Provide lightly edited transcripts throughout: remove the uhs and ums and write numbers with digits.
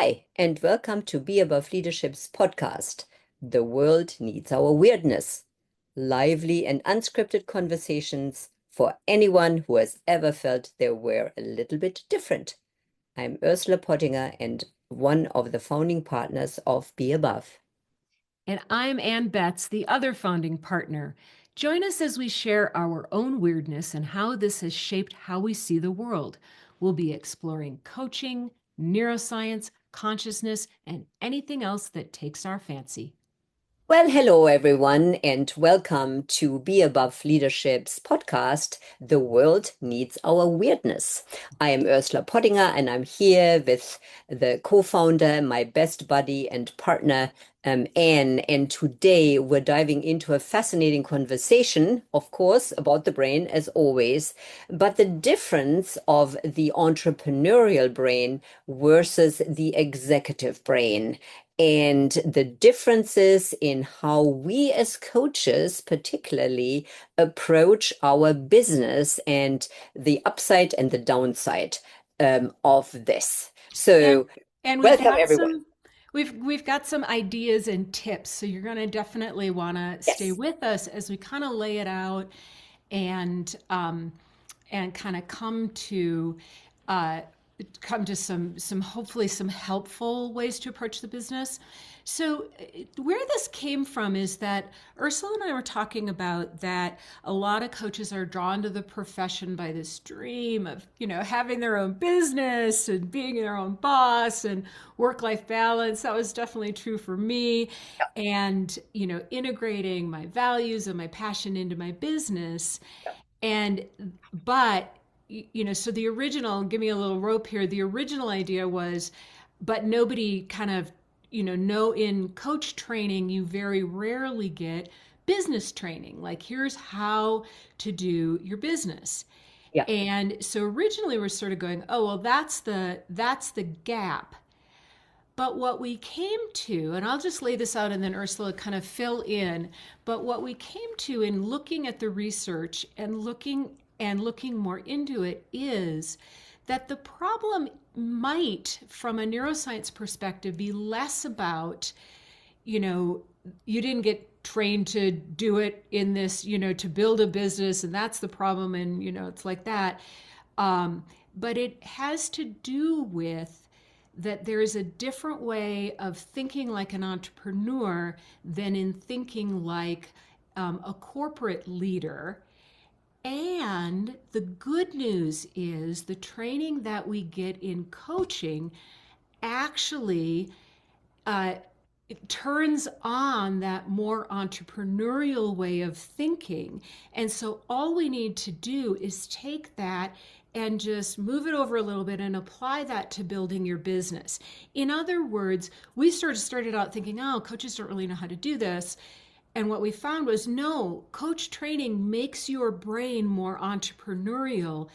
Hi, and welcome to Be Above Leadership's podcast. The world needs our weirdness. Lively and unscripted conversations for anyone who has ever felt they were a little bit different. I'm Ursula Pottinger and one of the founding partners of Be Above. And I'm Ann Betts, the other founding partner. Join us as we share our own weirdness and how this has shaped how we see the world. We'll be exploring coaching, neuroscience, consciousness, and anything else that takes our fancy. Well, hello everyone, and welcome to Be Above Leadership's podcast, The World Needs Our Weirdness. I am Ursula Pottinger, and I'm here with the co-founder, my best buddy and partner, Anne. And today we're diving into a fascinating conversation, of course, about the brain, as always, but the difference of the entrepreneurial brain versus the executive brain and the differences in how we as coaches particularly approach our business and the upside and the downside of this. And So and we've welcome got everyone. we've got some ideas and tips. So you're going to definitely want to stay Yes. with us as we kind of lay it out and kind of uh, come to some hopefully some helpful ways to approach the business. So where this came from is that Ursula and I were talking about that a lot of coaches are drawn to the profession by this dream of, having their own business and being their own boss and work-life balance. That was definitely true for me. And, integrating my values and my passion into my business. And but so the original, give me a little rope here. The original idea was, but nobody kind of, know in coach training, you very rarely get business training. Like, here's how to do your business. Yeah. And so originally we're sort of going, oh, well, that's the gap. But what we came to, and I'll just lay this out and then Ursula kind of fill in, but what we came to in looking at the research and looking more into it is that the problem might, from a neuroscience perspective, be less about, you know, you didn't get trained to do it in this, to build a business, and that's the problem, and it's like that. But it has to do with that there is a different way of thinking like an entrepreneur than in thinking like a corporate leader. And the good news is the training that we get in coaching actually uh, it turns on that more entrepreneurial way of thinking. And so all we need to do is take that and just move it over a little bit and apply that to building your business. In other words, we sort of started out thinking, oh, coaches don't really know how to do this. And what we found was no, coach training makes your brain more entrepreneurial,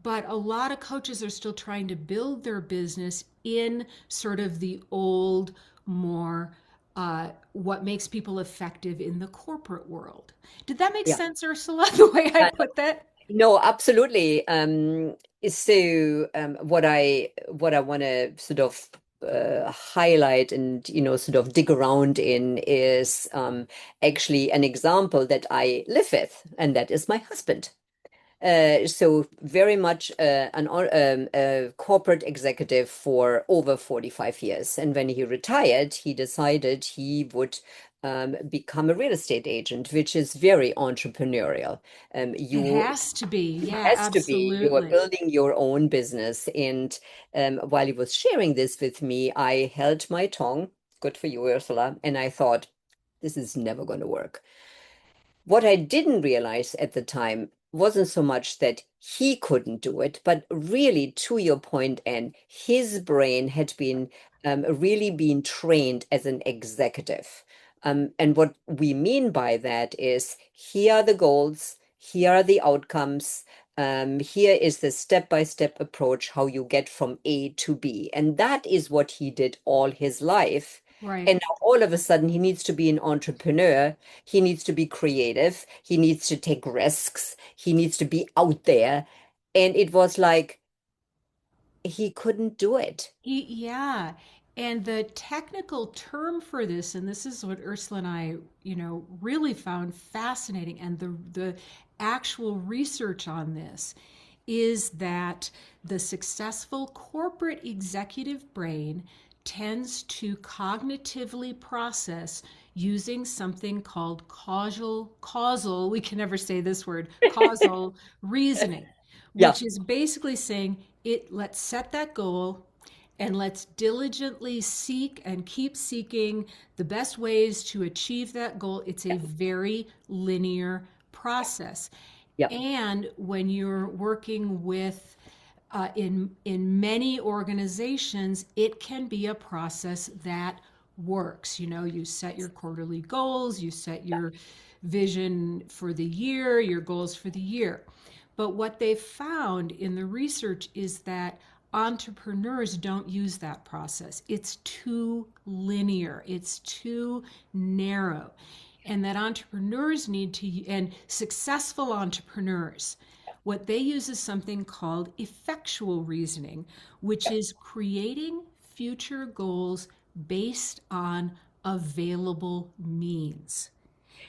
but a lot of coaches are still trying to build their business in sort of the old, more what makes people effective in the corporate world. Did that make Yeah. sense, Ursula, the way I put that? No, absolutely. What I want to sort of highlight and sort of dig around in is actually an example that I live with, and that is my husband. So very much a corporate executive for over 45 years. And when he retired, he decided he would become a real estate agent, which is very entrepreneurial. It You has to be. It Yeah, has to be. You are absolutely. building your own business. And while he was sharing this with me, I held my tongue. Good for you, Ursula. And I thought, this is never going to work. What I didn't realize at the time wasn't so much that he couldn't do it, but really, to your point, and his brain had been really being trained as an executive. And what we mean by that is here are the goals, here are the outcomes, here is the step-by-step approach, how you get from A to B. And that is what he did all his life. Right. And now all of a sudden, he needs to be an entrepreneur. He needs to be creative. He needs to take risks. He needs to be out there. And it was like, he couldn't do it. Yeah. And the technical term for this, and this is what Ursula and I, really found fascinating, and the actual research on this is that the successful corporate executive brain tends to cognitively process using something called causal, we can never say this word, causal reasoning, Yeah, which is basically saying let's set that goal and let's diligently seek and keep seeking the best ways to achieve that goal. It's a very linear process. yeah. And when you're working with in many organizations, it can be a process that works. You set your quarterly goals, you set your vision for the year, your goals for the year. But what they found in the research is that entrepreneurs don't use that process. It's too linear, it's too narrow. And that entrepreneurs need to, and successful entrepreneurs, what they use is something called effectual reasoning, which is creating future goals based on available means.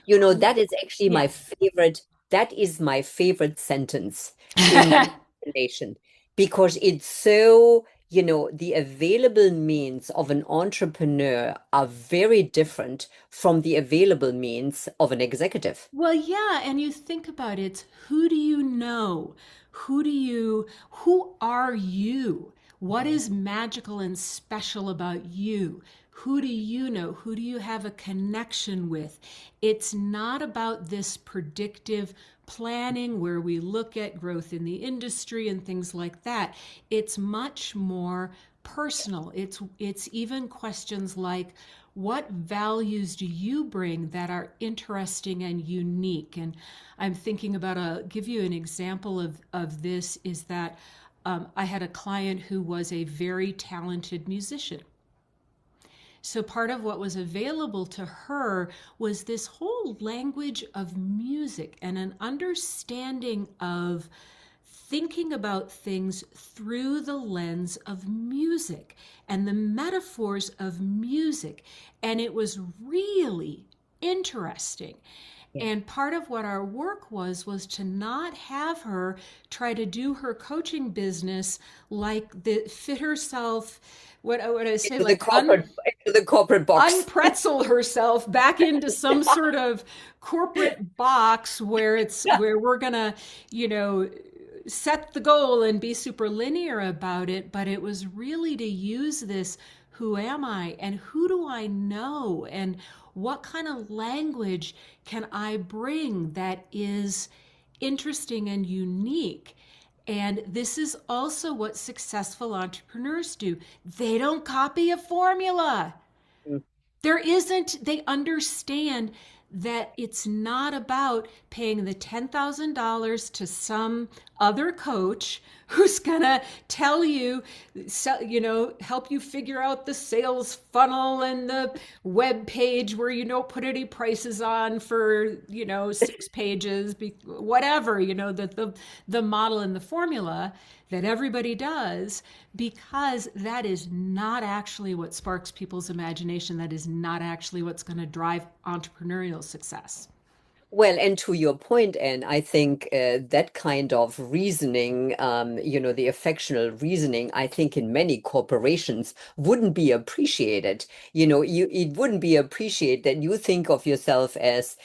That is actually Yeah. my favorite. That is my favorite sentence in the relation because it's so, the available means of an entrepreneur are very different from the available means of an executive. Well, yeah, and you think about it, who do you know? Who are you? What is magical and special about you? Who do you know? Who do you have a connection with? It's not about this predictive planning where we look at growth in the industry and things like that. It's much more personal. It's even questions like, what values do you bring that are interesting and unique? And I'm thinking about give you an example of this is that I had a client who was a very talented musician. So part of what was available to her was this whole language of music and an understanding of thinking about things through the lens of music and the metaphors of music. And it was really interesting. Yeah. And part of what our work was to not have her try to do her coaching business like the fit herself, what would I say, Into the like corporate box. unpretzel herself back into some sort of corporate box where where we're gonna, you know, set the goal and be super linear about it. But it was really to use this, who am I and who do I know and what kind of language can I bring that is interesting and unique. And this is also what successful entrepreneurs do. They don't copy a formula. Mm. There isn't, they understand that it's not about paying the $10,000 to some other coach who's going to tell you, help you figure out the sales funnel and the web page where you don't put any prices on for, 6 pages, whatever, the model and the formula that everybody does, because that is not actually what sparks people's imagination. That is not actually what's going to drive entrepreneurial success. Well, and to your point, Anne, I think that kind of reasoning, the affectional reasoning, I think in many corporations wouldn't be appreciated. It wouldn't be appreciated that you think of yourself as,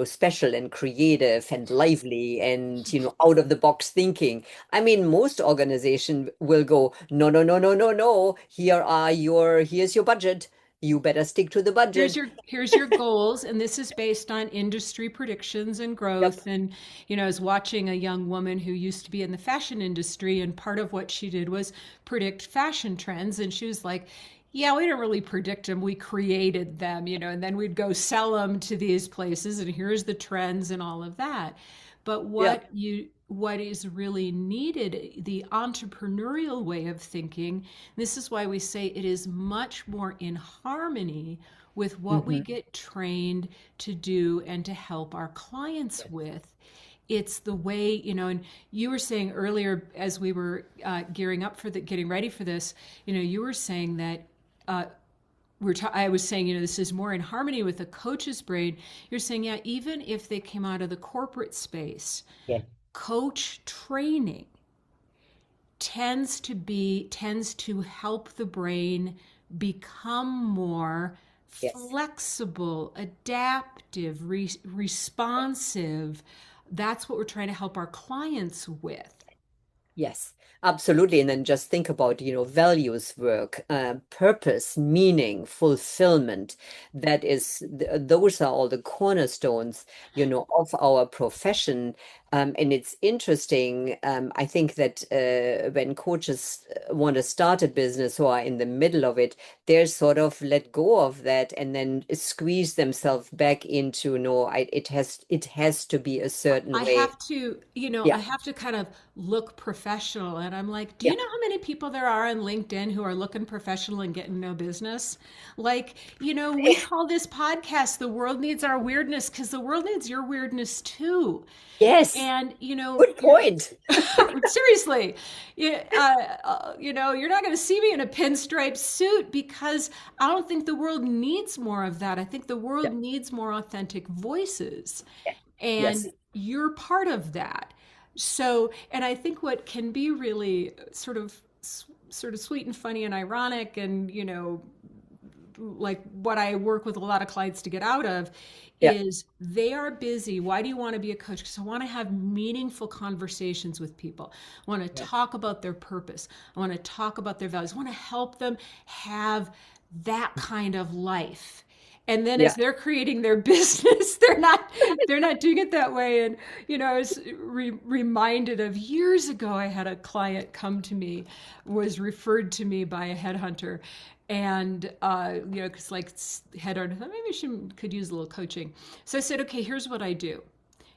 special and creative and lively and, out of the box thinking. I mean, most organizations will go, no, no, no, no, no, no. Here's your budget. You better stick to the Here's budget. your goals, and this is based on industry predictions and Yep. growth. And I was watching a young woman who used to be in the fashion industry, and part of what she did was predict fashion trends. And she was like, yeah, we didn't really predict them, we created them, and then we'd go sell them to these places, and here's the trends and all of that. But Yeah. what is really needed, the entrepreneurial way of thinking, this is why we say it is much more in harmony with what we Hmm. get trained to do and to help our clients with, It's the way, and you were saying earlier as we were gearing up for getting ready for this, you were saying that uh, I was saying, this is more in harmony with the coach's brain. You're saying, yeah, even if they came out of the corporate space, Yeah. coach training tends to help the brain become more Yes. flexible, adaptive, responsive. That's what we're trying to help our clients with. Yes, absolutely. And then just think about, values work, purpose, meaning, fulfillment. Those are all the cornerstones, of our profession. And it's interesting. I think that when coaches want to start a business or are in the middle of it, they're sort of let go of that and then squeeze themselves back into, no, it has to be a certain I way. have to, I Yeah. have to kind of look professional. And I'm like, do Yeah. you know how many people there are on LinkedIn who are looking professional and getting no business? Like, we call this podcast The World Needs Our Weirdness because the world needs your weirdness too. Yes. And, Good point. seriously, you're not going to see me in a pinstripe suit because I don't think the world needs more of that. I think the Yeah. world needs more authentic voices, Yeah. Yes. and you're part of that. So, and I think what can be really sort of sweet and funny and ironic, and like what I work with a lot of clients to get out of Yeah. is they are busy. Why do you want to be a coach? Because I want to have meaningful conversations with people. I want to Yeah. talk about their purpose. I want to talk about their values. I want to help them have that kind of life. And then as Yeah. they're creating their business, they're not doing it that way. And I was reminded of years ago. I had a client come to me, was referred to me by a headhunter, and because like headhunter, I thought maybe she could use a little coaching. So I said, okay, here's what I do.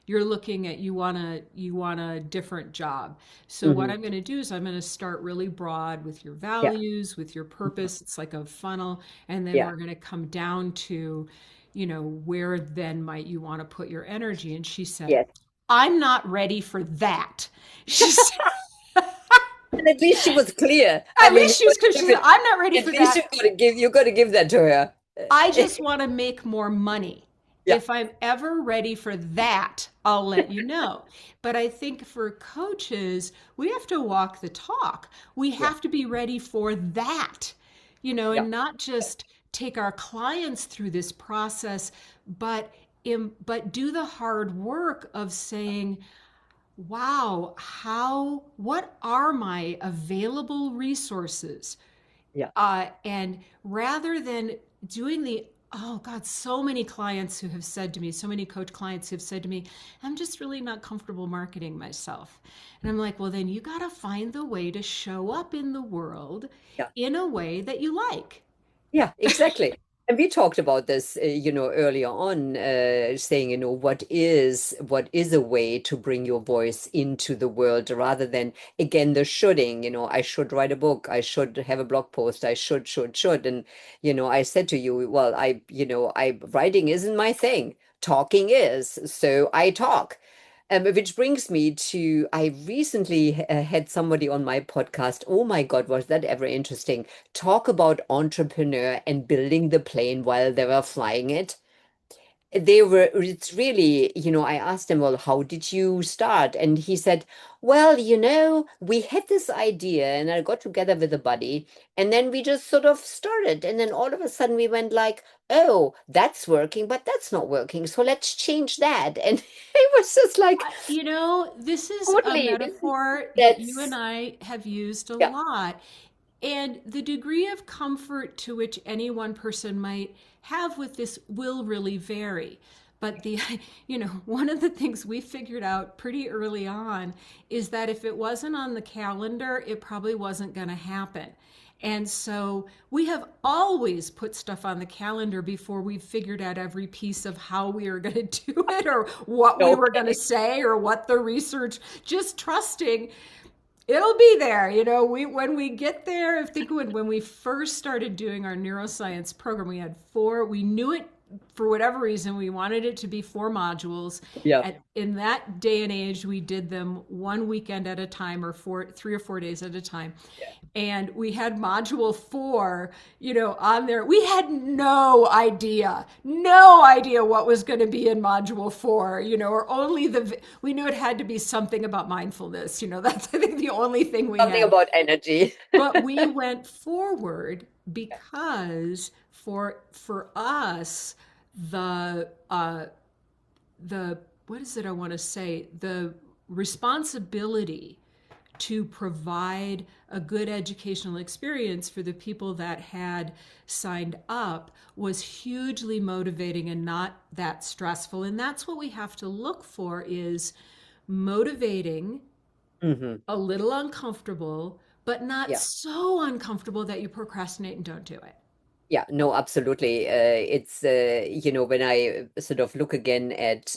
You're looking at you want a different job. So what Hmm. I'm going to do is I'm going to start really broad with your Yeah. values, with your Mhm. purpose. It's like a funnel, and then Yeah. we're going to come down to, where then might you want to put your energy. And she said, Yes. I'm not ready for that. She said, And at least she was clear. I at mean, least she was clear. She said, I'm not ready at for least that. you got to give that to her. I just want to make more money. Yeah. If I'm ever ready for that, I'll let you know. But I think for coaches, we have to walk the talk. We Yeah. have to be ready for that, Yeah. and not just take our clients through this process, but but do the hard work of saying, wow, what are my available resources? Yeah. And rather than doing oh God, so many clients who have said to me, so many coach clients who have said to me, I'm just really not comfortable marketing myself. And I'm like, well, then you got to find the way to show up in the world Yeah. in a way that you like. Yeah, exactly. And we talked about this, earlier on, saying, what is a way to bring your voice into the world rather than, again, the shoulding, I should write a book, I should have a blog post, I should. And, I said to you, well, writing isn't my thing. Talking is. So I talk. Which brings me to, I recently had somebody on my podcast. Oh my God, was that ever interesting? Talk about entrepreneur and building the plane while they were flying it. It's really, I asked him, well, how did you start? And he said, well, we had this idea and I got together with a buddy and then we just sort of started. And then all of a sudden we went like, oh, that's working, but that's not working. So let's change that. And it was just like, This is a totally, metaphor that you and that's, I have used a yeah, lot. And the degree of comfort to which any one person might have with this will really vary. But one of the things we figured out pretty early on is that if it wasn't on the calendar, it probably wasn't going to happen. And so we have always put stuff on the calendar before we've figured out every piece of how we are going to do it or what we no were going to kidding. say or what the research, just trusting it'll be there. We when we get there, I think when we first started doing our neuroscience program, we had four. We knew it for whatever reason, we wanted it to be 4 modules. Yeah. And in that day and age, we did them one weekend at a time, or 3 or 4 days at a time. And we had module 4, on there. We had no idea what was going to be in module 4, or only we knew it had to be something about mindfulness. That's, I think, the only thing we Something had. about energy. But we went forward because for us, the what is it I want to say? The responsibility to provide a good educational experience for the people that had signed up was hugely motivating and not that stressful. And that's what we have to look for, is motivating, Hmm. a little uncomfortable, but not Yeah. so uncomfortable that you procrastinate and don't do it. Yeah, no, absolutely. It's, when I sort of look again at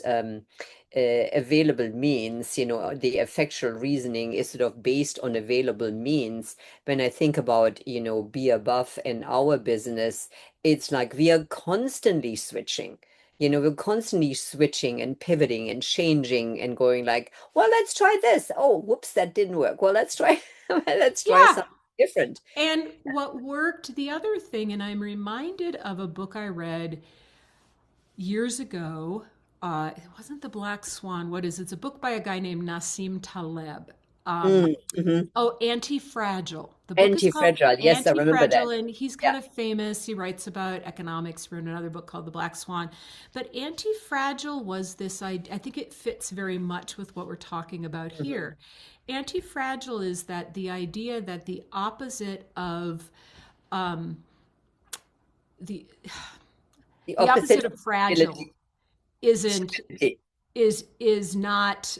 available means, the effectual reasoning is sort of based on available means. When I think about, Be Above and our business, it's like we are constantly switching. We're constantly switching and pivoting and changing and going like, well, let's try this. Oh, whoops, that didn't work. Well, let's try, let's try Yeah. something different. And what worked, the other thing, and I'm reminded of a book I read years ago. It wasn't The Black Swan. What is it? It's a book by a guy named Nassim Taleb. Um, Mm-hmm. oh, Anti-Fragile. The book is called Anti-fragile. Yes, I remember Anti-Fragile, that. and he's Yeah. kind of famous. He writes about economics, wrote another book called The Black Swan. But Anti-Fragile was this idea, I think it fits very much with what we're talking about Hmm. here. Anti-fragile is that the idea that the opposite of um, the The the opposite opposite of of fragile ability, isn't stability. is not,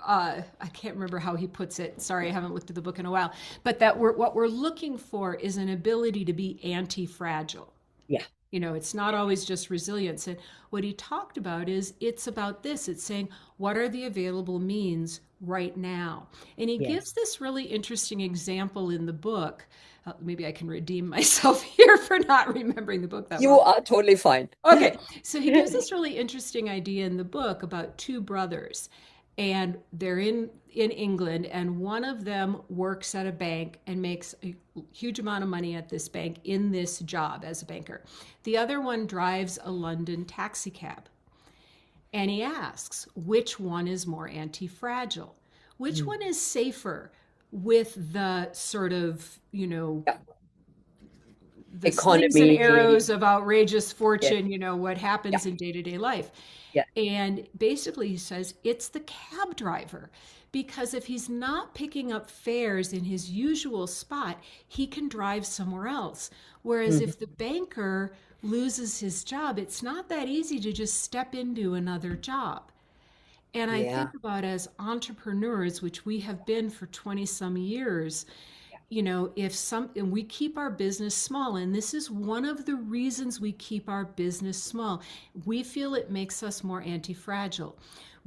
I can't remember how he puts it. Sorry, I haven't looked at the book in a while. But that what we're looking for is an ability to be anti-fragile. Yeah. It's not always just resilience. And what he talked about is, it's about this. It's saying, what are the available means right now? And he gives Yes. this really interesting example in the book. Maybe I can redeem myself here for not remembering the book that You well. are totally fine. Okay, so he gives this really interesting idea in the book about two brothers, and they're in England, and one of them works at a bank and makes a huge amount of money at this bank in this job as a banker. The other one drives a London taxi cab, and he asks, which one is more anti-fragile? Which Mm. one is safer with the sort of, Yeah. the slings and Economy. arrows of outrageous Yes. fortune, what Yeah. happens in day to day life. Yeah. And basically, he says it's the cab driver, because if he's not picking up fares in his usual spot, he can drive somewhere else. Whereas Mhm. if the banker loses his job, it's not that easy to just step into another job. And I Yeah. think about, as entrepreneurs, which we have been for 20 some years, if some, and we keep our business small, and this is one of the reasons we keep our business small. We feel it makes us more anti-fragile.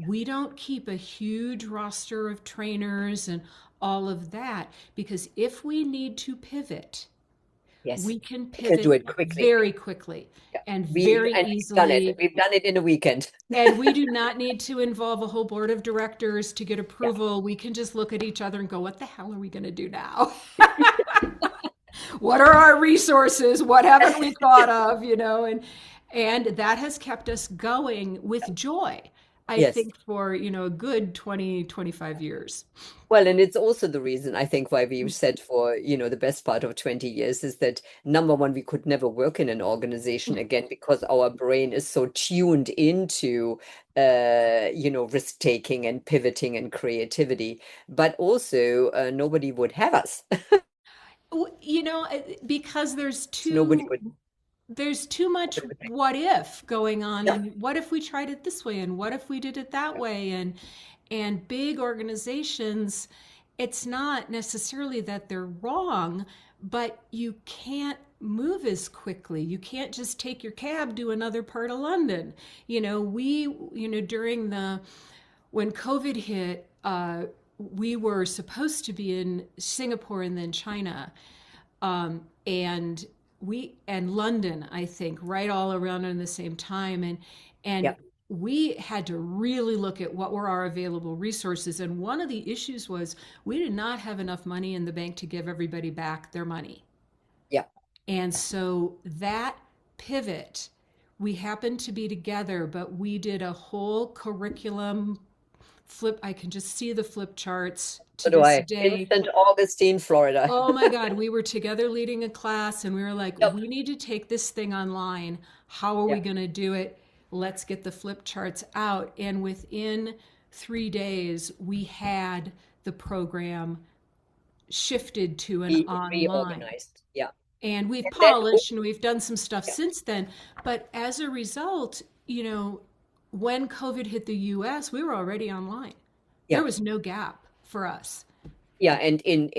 We don't keep a huge roster of trainers and all of that, because if we need to pivot, Yes. we can We can do pivot it quickly. very quickly Yeah. and very We've done it. easily. We've done it in a weekend. And we do not need to involve a whole board of directors to get Yeah. approval. We can just look at each other and go, what the hell are we going to do now? What are our resources? What haven't we thought of? And that has kept us going with joy, I Yes. think, for, a good 20-25 years. Well, and it's also the reason I think why we've said for, the best part of 20 years is that number one, we could never work in an organization again because our brain is so tuned into, risk taking and pivoting and creativity. But also, nobody would have us. Because Nobody would, there's too much nobody would think. what if going on, Yeah. and what if we tried it this way, and what if we did it that way, and big organizations, it's not necessarily that they're wrong, but you can't move as quickly. You can't just take your cab to another part of London. During the when COVID hit, we were supposed to be in Singapore and then China, and we and London, I think, right all around in the same time, and Yeah. we had to really look at what were our available resources. And one of the issues was we did not have enough money in the bank to give everybody back their money. Yeah. And so that pivot, we happened to be together, but we did a whole curriculum flip. I can just see the flip charts to So do this I. day. Instant Augustine, Florida. Oh my God, we were together leading a class and we were like, Yep. we need to take this thing online. How are we Yeah. going to do it? Let's get the flip charts out. And within 3 days, we had the program shifted to an online. Reorganized. Yeah. And we've And that, polished and we've done some stuff yeah. since then. But as a result, when COVID hit the US, we were already online. There Yeah. was no gap for us. Yeah, and in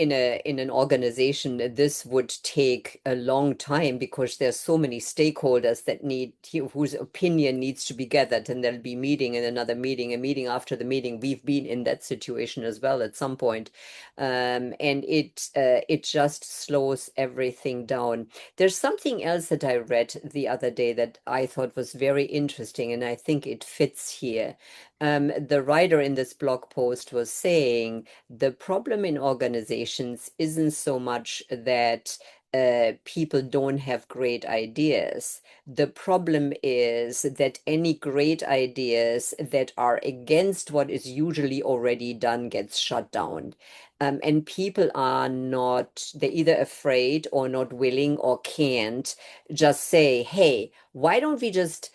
an organization, this would take a long time because there's so many stakeholders that whose opinion needs to be gathered, and there'll be meeting and another meeting, a meeting after the meeting. We've been in that situation as well at some point, and it just slows everything down. There's something else that I read the other day that I thought was very interesting, and I think it fits here. The writer in this blog post was saying the problem in organizations isn't so much that people don't have great ideas. The problem is that any great ideas that are against what is usually already done gets shut down. And people are not, they're either afraid or not willing or can't just say, hey, why don't we just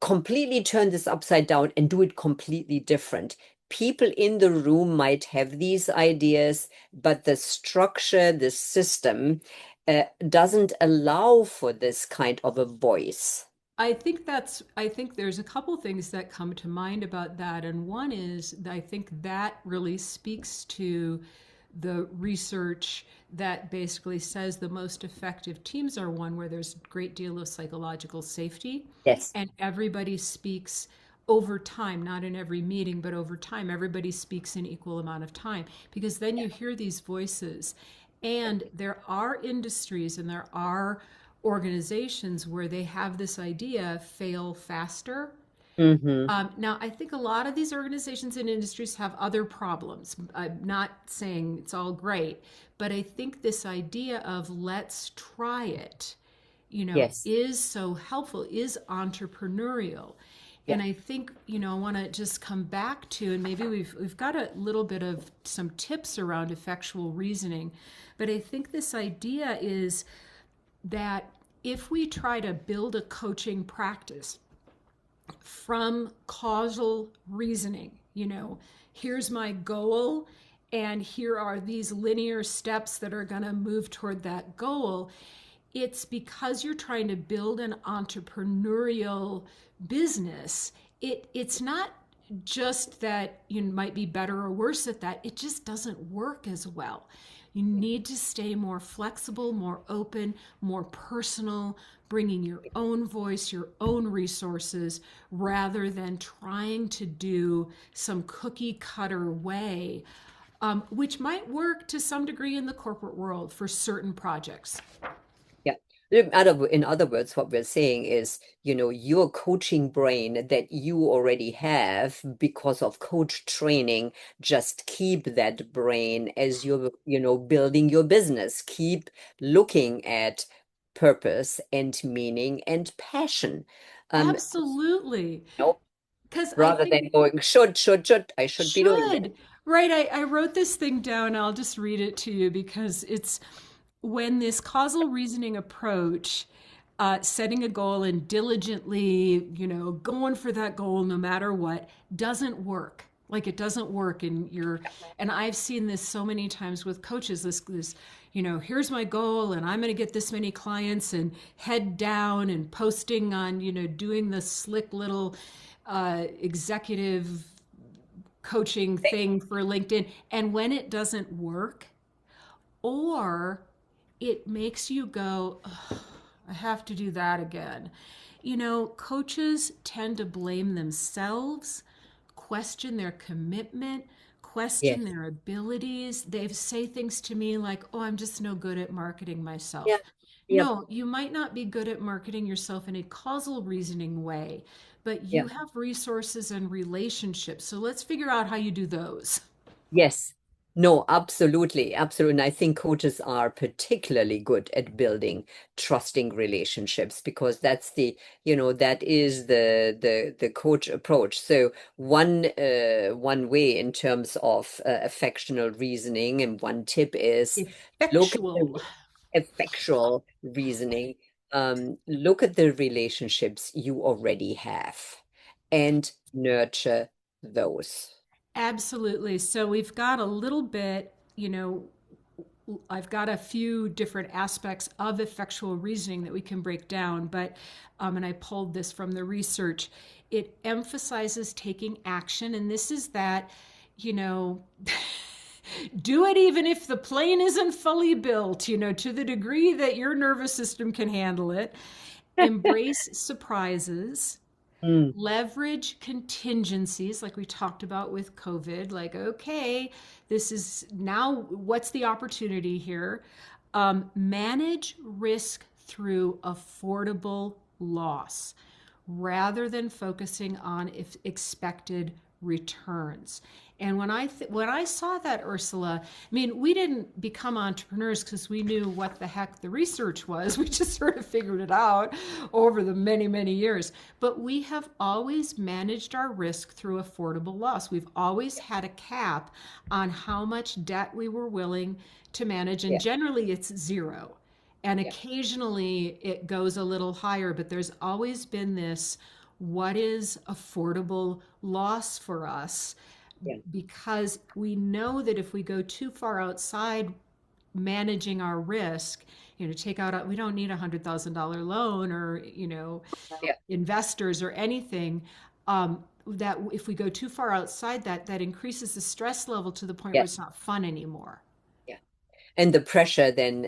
completely turn this upside down and do it completely different. People in the room might have these ideas, but the structure, the system, doesn't allow for this kind of a voice. I think there's a couple things that come to mind about that. And one is that I think that really speaks to the research that basically says the most effective teams are one where there's a great deal of psychological safety Yes. and everybody speaks over time, not in every meeting, but over time, everybody speaks an equal amount of time because then you hear these voices. And there are industries and there are organizations where they have this idea fail faster. Mm-hmm. Now, I think a lot of these organizations and industries have other problems. I'm not saying it's all great, but I think this idea of let's try it, Yes. is so helpful, is entrepreneurial. Yeah. And I think, I want to just come back to, and maybe we've got a little bit of some tips around effectual reasoning, but I think this idea is that if we try to build a coaching practice from causal reasoning, here's my goal, and here are these linear steps that are going to move toward that goal. It's because you're trying to build an entrepreneurial business. It's not just that you might be better or worse at that, it just doesn't work as well. You need to stay more flexible, more open, more personal, bringing your own voice, your own resources, rather than trying to do some cookie cutter way, which might work to some degree in the corporate world for certain projects. Yeah. In other words, what we're saying is, your coaching brain that you already have because of coach training, just keep that brain as you're, building your business. Keep looking at purpose and meaning and passion. Um, Absolutely. no, Because I rather think than going, should, I should be doing this. should. Right. I wrote this thing down. I'll just read it to you because it's when this causal reasoning approach, setting a goal and diligently, going for that goal no matter what, doesn't work. Like it doesn't work. And I've seen this so many times with coaches, this, here's my goal and I'm going to get this many clients and head down and posting on, doing the slick little executive coaching thing for LinkedIn. And when it doesn't work, or it makes you go, "Ugh, I have to do that again." Coaches tend to blame themselves, question their commitment, question Yes. their abilities. They say things to me like, oh, I'm just no good at marketing Yeah. myself. Yep. no, you might not be good at marketing yourself in a causal reasoning way, but you Yeah. have resources and relationships. So let's figure out how you do those. Yes. No, absolutely. Absolutely. And I think coaches are particularly good at building trusting relationships because that's that is the coach approach. So one way in terms of affectional reasoning and one tip is look at Effectual. the effectual reasoning. Look at the relationships you already have and nurture those. Absolutely. So we've got a little bit, I've got a few different aspects of effectual reasoning that we can break down, but, and I pulled this from the research, it emphasizes taking action. And this is that, you know, do it even if the plane isn't fully built, to the degree that your nervous system can handle it. Embrace surprises, Mm, leverage contingencies like we talked about with COVID. Like, okay, this is now what's the opportunity here? Manage risk through affordable loss rather than focusing on if expected returns. And when I saw that, Ursula, I mean, we didn't become entrepreneurs because we knew what the heck the research was. We just sort of figured it out over the many, many years. But we have always managed our risk through affordable loss. We've always had a cap on how much debt we were willing to manage, and yeah, generally it's zero. And yeah, occasionally it goes a little higher, but there's always been this what is affordable loss for us, yeah, because we know that if we go too far outside managing our risk, take out, we don't need $100,000 loan or, yeah, investors or anything. That if we go too far outside that, that increases the stress level to the point where yeah, it's not fun anymore. yeah. And the pressure then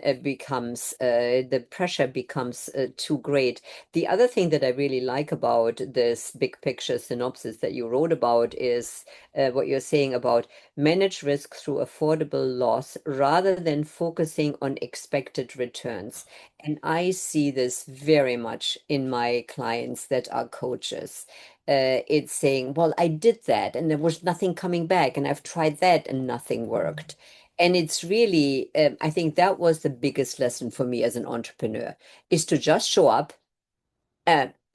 becomes too great. The other thing that I really like about this big picture synopsis that you wrote about is what you're saying about manage risk through affordable loss rather than focusing on expected returns. And I see this very much in my clients that are coaches. It's saying, well, I did that and there was nothing coming back, and I've tried that and nothing worked. And it's really, I think that was the biggest lesson for me as an entrepreneur, is to just show up.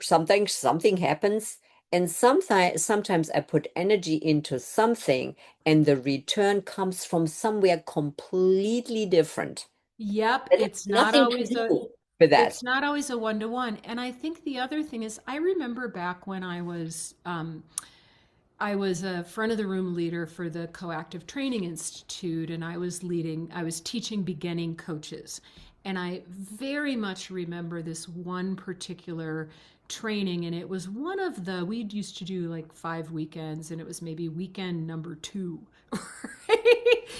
Something happens, and sometimes I put energy into something, and the return comes from somewhere completely different. Yep, That has nothing to do with that. it's not always a one to one. And I think the other thing is, I remember back when I was a front of the room leader for the Coactive Training Institute, and I was teaching beginning coaches. And I very much remember this one particular training, and it was one of the, we used to do like 5 weekends, and it was maybe weekend number 2.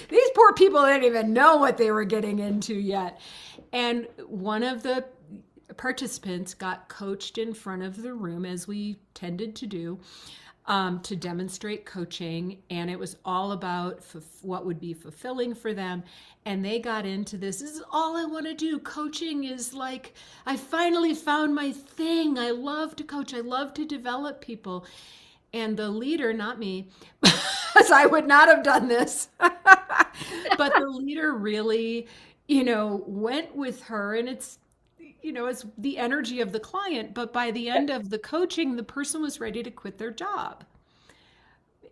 These poor people didn't even know what they were getting into yet. And one of the participants got coached in front of the room, as we tended to do, to demonstrate coaching. And it was all about what would be fulfilling for them. And they got into this. This is all I want to do. Coaching is like, I finally found my thing. I love to coach, I love to develop people. And the leader, not me, because I would not have done this, but the leader really, went with her. And it's the energy of the client. But by the Yeah, end of the coaching, the person was ready to quit their job.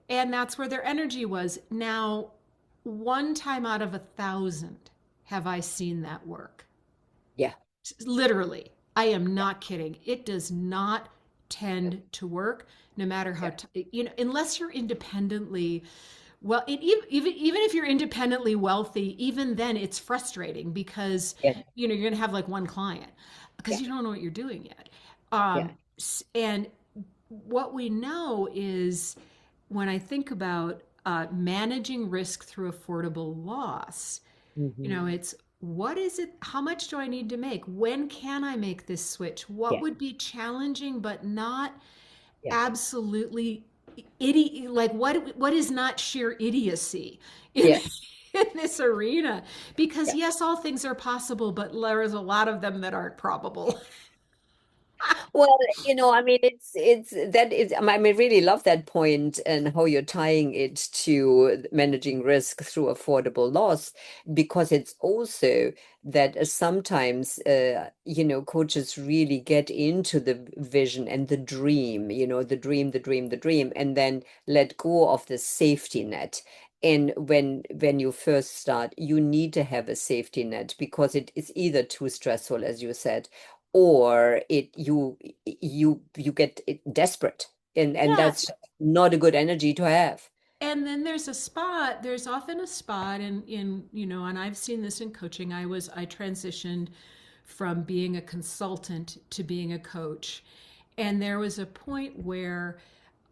And that's where their energy was. Now, one time out of 1,000 have I seen that work. yeah, Literally, I am not kidding. It does not tend to work, no matter how, yeah, unless you're independently, well, even if you're independently wealthy, even then it's frustrating because, yeah, you're going to have like one client because yeah, you don't know what you're doing yet. yeah. And what we know is, when I think about managing risk through affordable loss, Hmm. it's, what is it? How much do I need to make? When can I make this switch? What Yeah, would be challenging but not yeah, absolutely idiot? Like, what is not sheer idiocy? yeah. in this arena because Yeah. yes, all things are possible, but there is a lot of them that aren't probable. Well, I mean, it's that is, I mean, I really love that point and how you're tying it to managing risk through affordable loss, because it's also that sometimes, coaches really get into the vision and the dream, the dream, and then let go of the safety net. And when you first start, you need to have a safety net because it is either too stressful, as you said, or you get desperate, and Yeah. that's not a good energy to have. And then there's often a spot and I've seen this in coaching. I transitioned from being a consultant to being a coach. And there was a point where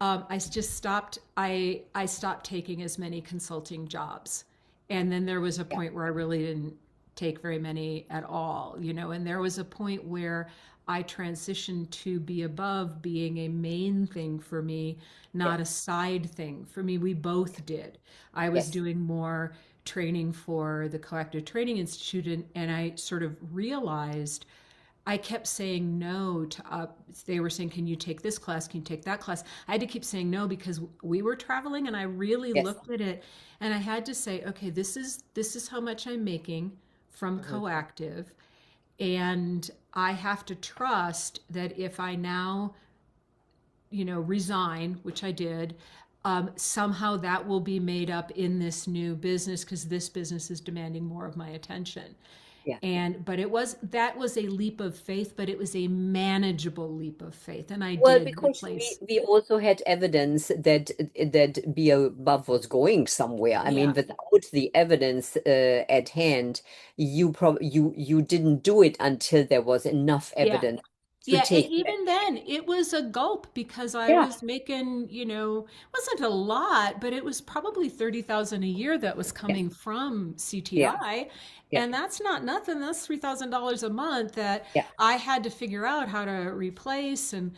I just stopped. I stopped taking as many consulting jobs, and then there was a Yeah. point where I really didn't take very many at all. And there was a point where I transitioned to be above being a main thing for me, Yeah. not a side thing for me. We both did. I was Yes. doing more training for the Collective Training Institute, and I sort of realized I kept saying no to they were saying, can you take this class? Can you take that class? I had to keep saying no because we were traveling and I really Yes. looked at it and I had to say, okay, this is how much I'm making from Mhm. Coactive. And I have to trust that if I now, resign, which I did, somehow that will be made up in this new business because this business is demanding more of my attention. Yeah. But that was a leap of faith, but it was a manageable leap of faith. And I Well, did because we replace, we also had evidence that Be Above was going somewhere. I mean, yeah. without the evidence at hand, you didn't do it until there was enough Yeah. evidence to Yeah, and take that. even then, it was a gulp because I Yeah. was making, wasn't a lot, but it was probably 30,000 a year that was Yeah. coming from Yeah. CTI, Yeah. and that's not nothing. That's $3,000 a month that Yeah. I had to figure out how to replace and,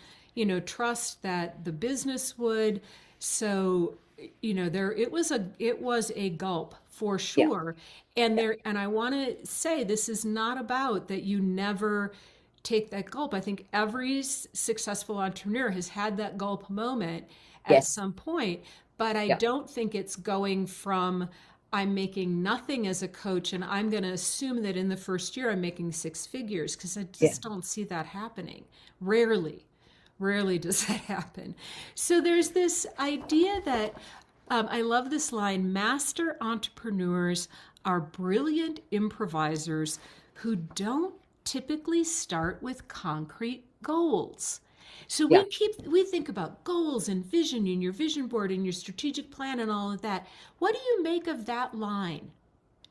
trust that the business would. So, it was a gulp for Yeah. sure. And Yeah. I want to say this is not about that you never take that gulp. I think every successful entrepreneur has had that gulp moment at Yes. some point, but I Yeah. don't think it's going from I'm making nothing as a coach and I'm going to assume that in the first year I'm making six figures because I Yeah. just don't see that happening. Rarely, rarely does that happen. So there's this idea that I love this line: master entrepreneurs are brilliant improvisers who don't typically start with concrete goals. So Yeah. we think about goals and vision and your vision board and your strategic plan and all of that. What do you make of that line?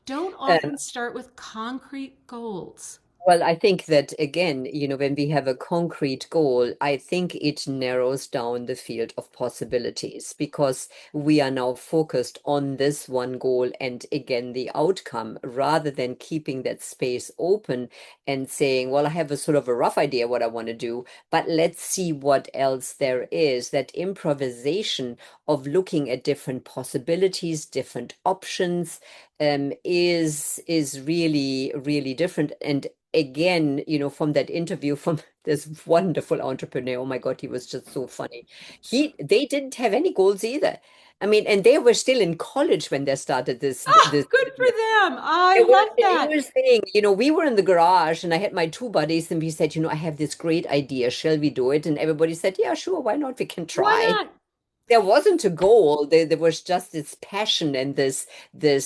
Don't Um, often start with concrete goals. Well, I think that again, when we have a concrete goal, I think it narrows down the field of possibilities because we are now focused on this one goal and again the outcome rather than keeping that space open and saying, well, I have a sort of a rough idea what I want to do, but let's see what else there is. That improvisation of looking at different possibilities, different options, is really, really different. And again, from that interview from this wonderful entrepreneur, oh my God, he was just so funny. They didn't have any goals either. I mean, and they were still in college when they started this Ah, good for business. them. I They were, love he that. was saying, we were in the garage and I had my two buddies and we said, I have this great idea. Shall we do it? And everybody said, yeah, sure, why not? We can Why try. not? There wasn't a goal. There was just this passion and this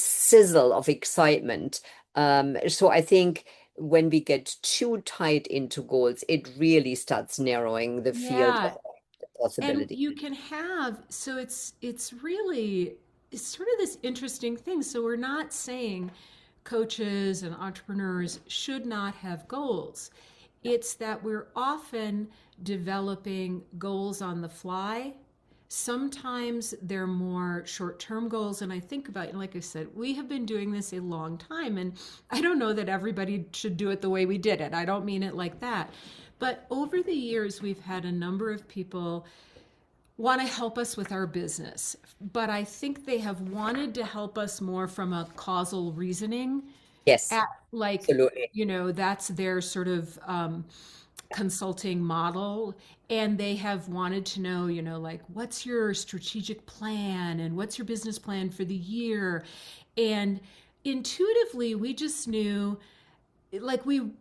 sizzle of excitement. So I think when we get too tight into goals, it really starts narrowing the field Yeah. of And possibility. you can have, so it's sort of this interesting thing. So we're not saying coaches and entrepreneurs should not have goals. It's that we're often developing goals on the fly. Sometimes they're more short-term goals. And I think about, like I said, we have been doing this a long time. And I don't know that everybody should do it the way we did it. I don't mean it like that. But over the years, we've had a number of people want to help us with our business, but I think they have wanted to help us more from a causal reasoning Yes, at like, absolutely. that's their sort of consulting model. And they have wanted to know, like, what's your strategic plan and what's your business plan for the year? And intuitively, we just knew, like, we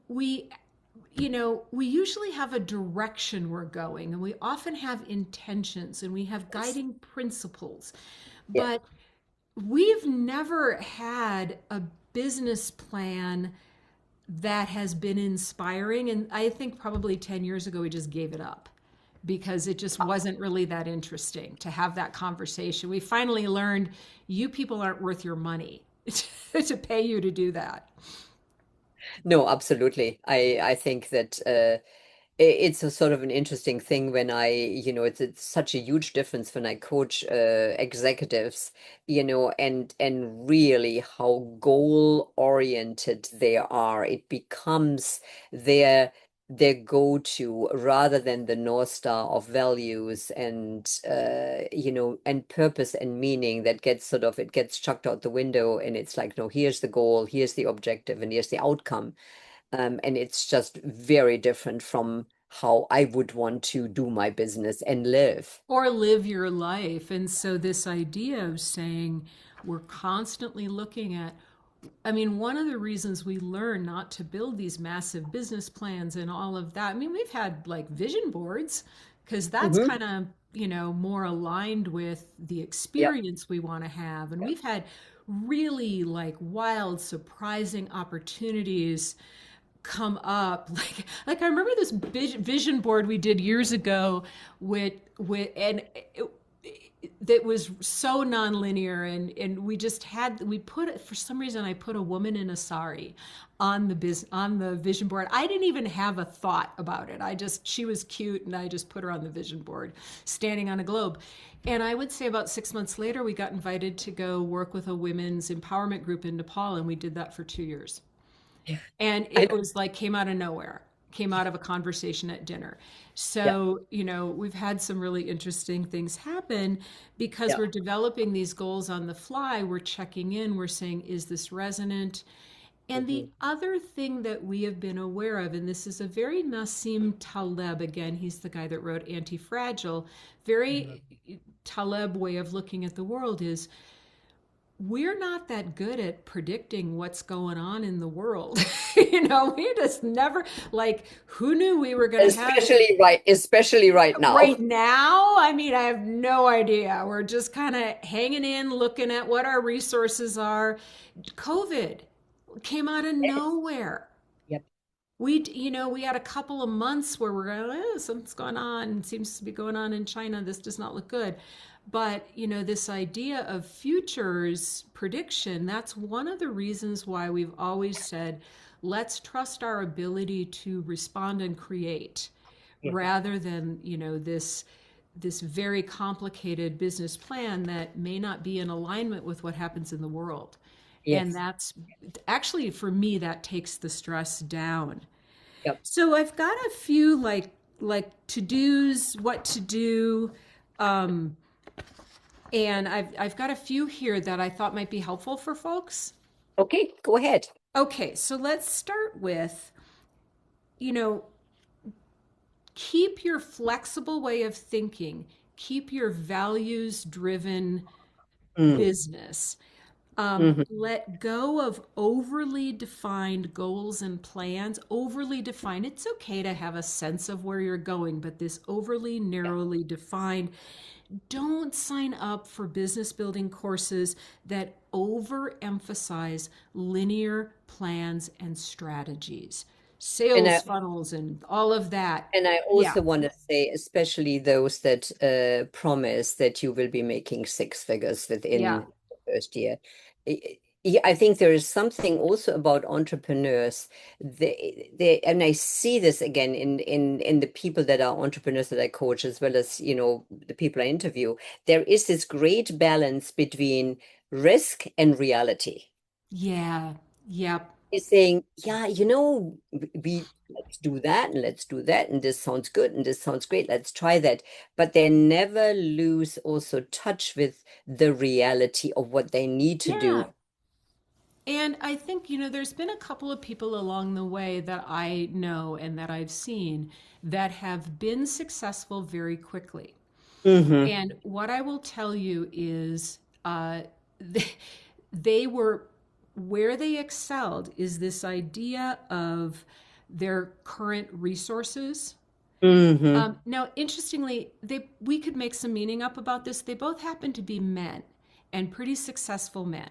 usually have a direction we're going, and we often have intentions and we have Yes. guiding principles, Yeah. but we've never had a business plan that has been inspiring. And I think probably 10 years ago, we just gave it up because it just wasn't really that interesting to have that conversation. We finally learned you people aren't worth your money to pay you to do that. No, absolutely. I think that it's a sort of an interesting thing when it's such a huge difference when I coach executives, and really how goal oriented they are. It becomes their their go-to rather than the North Star of values and purpose and meaning that gets it gets chucked out the window, and it's like, no, here's the goal, here's the objective, and here's the outcome. And it's just very different from how I would want to do my business and live. Or live your life. And so, this idea of saying we're constantly looking at, I mean, one of the reasons we learn not to build these massive business plans and all of that, I mean, we've had like vision boards because that's Hmm. kind of, more aligned with the Yep. experience we want to have. And Yep. we've had really like wild, surprising opportunities come up. Like I remember this vision board we did years ago with and that was so nonlinear, and we put, for some reason I put a woman in a sari on the vision board. I didn't even have a thought about it. She was cute and I just put her on the vision board standing on a globe. And I would say about 6 months later we got invited to go work with a women's empowerment group in Nepal, and we did that for 2 years. Yeah. And I it know. was like came out of nowhere, came out of a conversation at dinner. Yeah. So, we've had some really interesting things happen because Yeah. we're developing these goals on the fly. We're checking in, we're saying, is this resonant? And Hmm. the other thing that we have been aware of, and this is a very Nassim Taleb, again, he's the guy that wrote Anti-Fragile, Hmm. very Taleb way of looking at the world, is we're not that good at predicting what's going on in the world. We just never, like, who knew we were going to have Especially right now. right now? I mean, I have no idea. We're just kind of hanging in, looking at what our resources are. COVID came out of Yes. nowhere. Yep. We had a couple of months where we're going, something's going on, seems to be going on in China. This does not look good. But, this idea of futures prediction, that's one of the reasons why we've always said, let's trust our ability to respond and create Yeah. rather than, this very complicated business plan that may not be in alignment with what happens in the world. And Yes. that's actually, for me, that takes the stress down. Yep. So I've got a few like to-dos, what to do, um, and I've got a few here that I thought might be helpful for folks. Okay, go ahead. Okay, so let's start with, you know, keep your flexible way of thinking, keep your values driven Mm. business. Hmm. Let go of overly defined goals and plans. Overly defined, it's okay to have a sense of where you're going, but this overly Yeah. narrowly defined, don't sign up for business building courses that overemphasize linear plans and strategies, And sales I funnels, and all of that. And I Yeah, also want to say, especially those that promise that you will be making six figures yeah, within the first year. I think there is something also about entrepreneurs. And I see this again in the people that are entrepreneurs that I coach, as well as, the people I interview. There is this great balance between risk and reality. yeah, yep. is saying, yeah, we let's do that and let's do that and this sounds good and this sounds great. Let's try that. But they never lose also touch with the reality of what they need to do. Yeah. And I think, there's been a couple of people along the way that I know and that I've seen that have been successful very quickly. Hmm. And what I will tell you is they, they were where they excelled is this idea of their current resources. Hmm. Now, interestingly, we could make some meaning up about this. They both happen to be men and pretty successful men.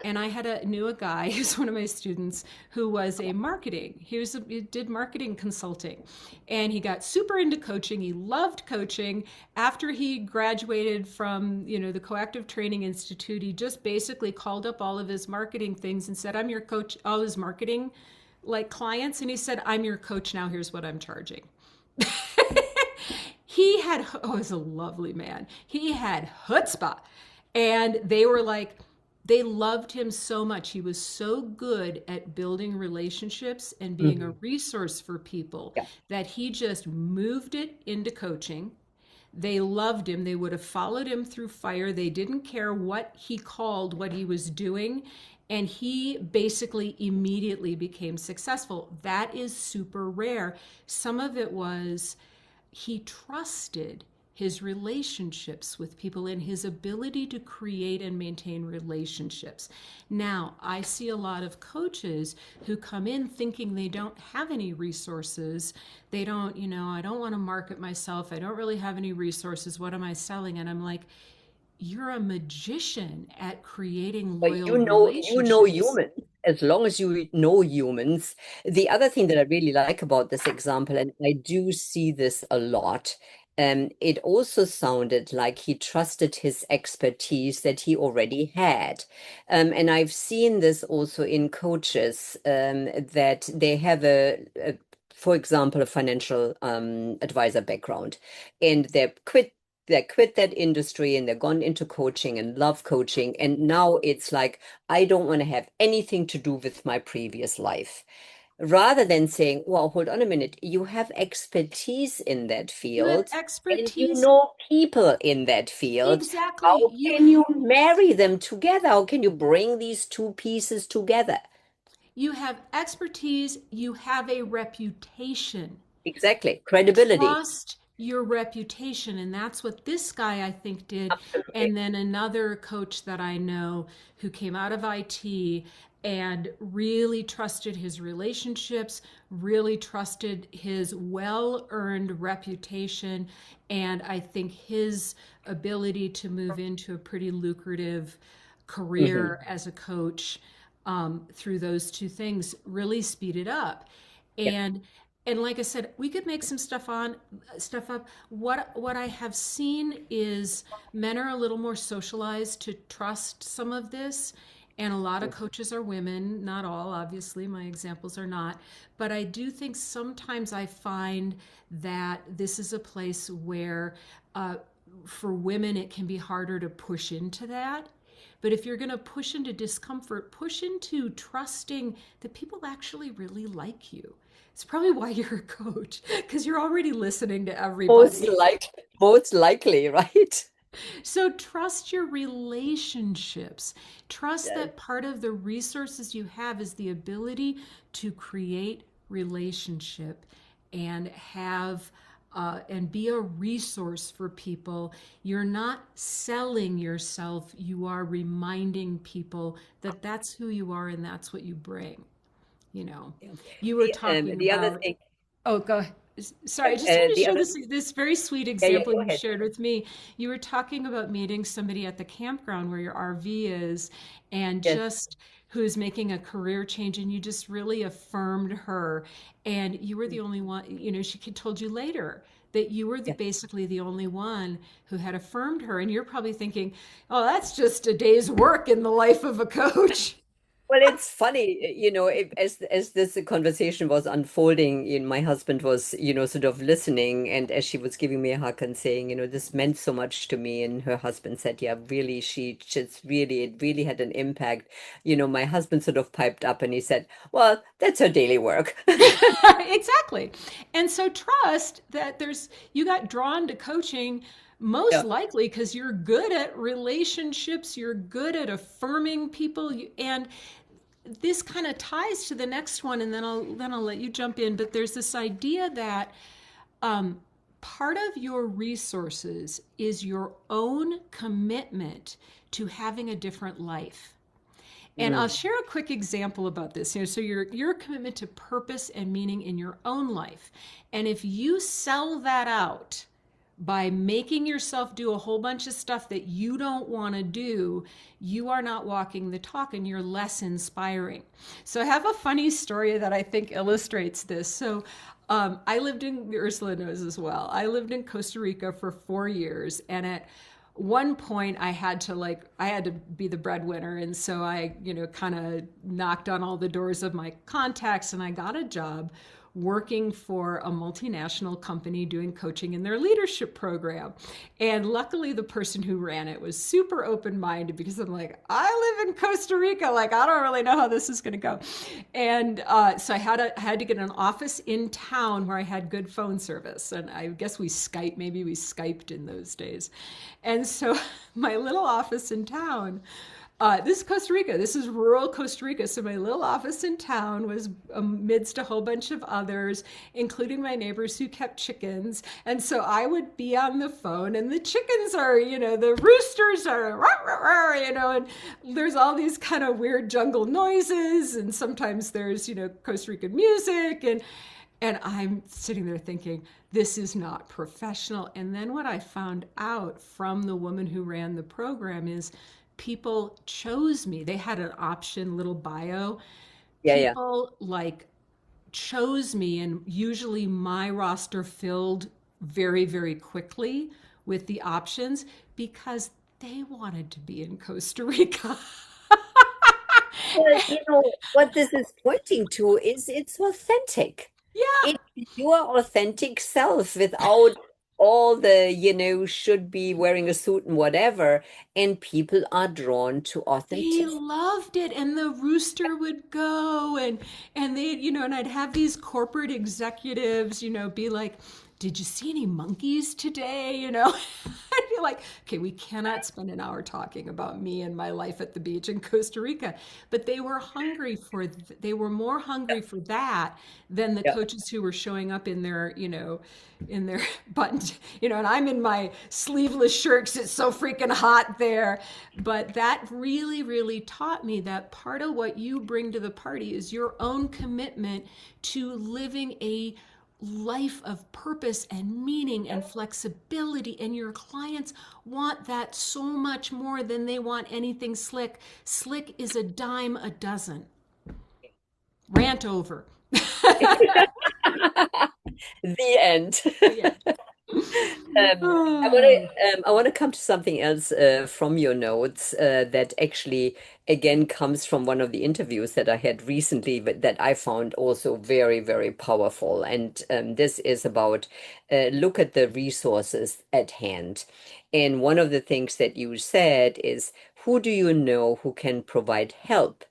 And I knew a guy who's one of my students who was a marketing. He did marketing consulting, and he got super into coaching. He loved coaching. After he graduated from the Coactive Training Institute, he just basically called up all of his marketing things and said, "I'm your coach." All his marketing like clients, and he said, "I'm your coach now. Here's what I'm charging." He's a lovely man. He had chutzpah. And they were like, they loved him so much. He was so good at building relationships and being a Hmm. resource for people Yeah. that he just moved it into coaching. They loved him. They would have followed him through fire. They didn't care what he called what he was doing. And he basically immediately became successful. That is super rare. Some of it was he trusted his relationships with people and his ability to create and maintain relationships. Now, I see a lot of coaches who come in thinking they don't have any resources. They don't, I don't want to market myself. I don't really have any resources. What am I selling? And I'm like, you're a magician at creating But loyal you know relationships. humans, as long as you know humans. The other thing that I really like about this example, and I do see this a lot, it also sounded like he trusted his expertise that he already had. And I've seen this also in coaches, that they have for example, a financial advisor background, and they quit that industry and they're gone into coaching and love coaching. And now it's like, I don't want to have anything to do with my previous life. Rather than saying, well, hold on a minute, you have expertise in that You have field and you expertise. know people in that field. Exactly. How can you marry them together? How can you bring these two pieces together? You have expertise, you have a reputation. Exactly. Credibility. Trust your reputation. And that's what this guy, I think, did. Absolutely. And then another coach that I know who came out of IT and really trusted his relationships, really trusted his well earned reputation. And I think his ability to move into a pretty lucrative Hmm. career as a coach through those two things really speeded up. Yeah. And like I said, we could make some stuff up. What I have seen is men are a little more socialized to trust some of this, and a lot of coaches are women. Not all, obviously. My examples are not, but I do think sometimes I find that this is a place where, for women, it can be harder to push into that. But if you're going to push into discomfort, push into trusting that people actually really like you. It's probably why you're a coach, because you're already listening to Most everybody. likely, most likely, right? So trust your relationships. Trust Yes. that part of the resources you have is the ability to create relationship and have and be a resource for people. You're not selling yourself. You are reminding people that that's who you are and that's what you bring. You know, Yeah. you were talking The other about. thing, Oh, go ahead. Sorry, I just want to the share other, this very sweet yeah, yeah, example go you ahead. shared with me. You were talking about meeting somebody at the campground where your RV is, and Yes, just who's making a career change, and you just really affirmed her, and you were the only one. She told you later that you were yeah. basically the only one who had affirmed her, and you're probably thinking, "Oh, that's just a day's work in the life of a coach." Well, it's funny, as this conversation was unfolding, my husband was, sort of listening, and as she was giving me a hug and saying, this meant so much to me, and her husband said, yeah, really, she just really, it really had an impact. My husband sort of piped up and he said, well, that's her daily work. Exactly. And so trust that you got drawn to coaching most Yeah. likely because you're good at relationships, you're good at affirming people, and this kind of ties to the next one, and then I'll let you jump in. But there's this idea that um, part of your resources is your own commitment to having a different life. And I'll Mm, share a quick example about this. So your commitment to purpose and meaning in your own life. And if you sell that out by making yourself do a whole bunch of stuff that you don't want to do, you are not walking the talk and you're less inspiring. So I have a funny story that I think illustrates this. So I lived in, Ursula knows as well, I lived in Costa Rica for 4 years. And at one point I had to be the breadwinner, and so I kind of knocked on all the doors of my contacts, and I got a job working for a multinational company doing coaching in their leadership program. And luckily the person who ran it was super open-minded, because I'm like, I live in Costa Rica, like I don't really know how this is going to go. And so I had to get an office in town where I had good phone service, and I guess maybe we Skyped in those days. And so my little office in town, this is Costa Rica. This is rural Costa Rica. So my little office in town was amidst a whole bunch of others, including my neighbors who kept chickens. And so I would be on the phone, and the chickens are, the roosters are, rah, rah, rah, and there's all these kind of weird jungle noises. And sometimes there's, Costa Rican music. And I'm sitting there thinking, this is not professional. And then what I found out from the woman who ran the program is people chose me. They had an option, little bio. yeah, yeah. People like chose me, and usually my roster filled very, very quickly with the options because they wanted to be in Costa Rica. Well, what this is pointing to is it's authentic. Yeah, It's your authentic self without all the, should be wearing a suit and whatever. And people are drawn to they authenticity. loved it, and the rooster would go, and they, and I'd have these corporate executives, be like, did you see any monkeys today? I'd be like, okay, we cannot spend an hour talking about me and my life at the beach in Costa Rica. But they were more hungry for that than the Yeah. coaches who were showing up in their, in their buttons, and I'm in my sleeveless shirt because it's so freaking hot there. But that really, really taught me that part of what you bring to the party is your own commitment to living a life of purpose and meaning and flexibility. And your clients want that so much more than they want anything slick. Slick is a dime a dozen. Rant over. The end. Yeah. I want Oh. to I want to come to something else from your notes that actually again comes from one of the interviews that I had recently, but that I found also very, very powerful. And this is about look at the resources at hand. And one of the things that you said is, who do you know who can provide help,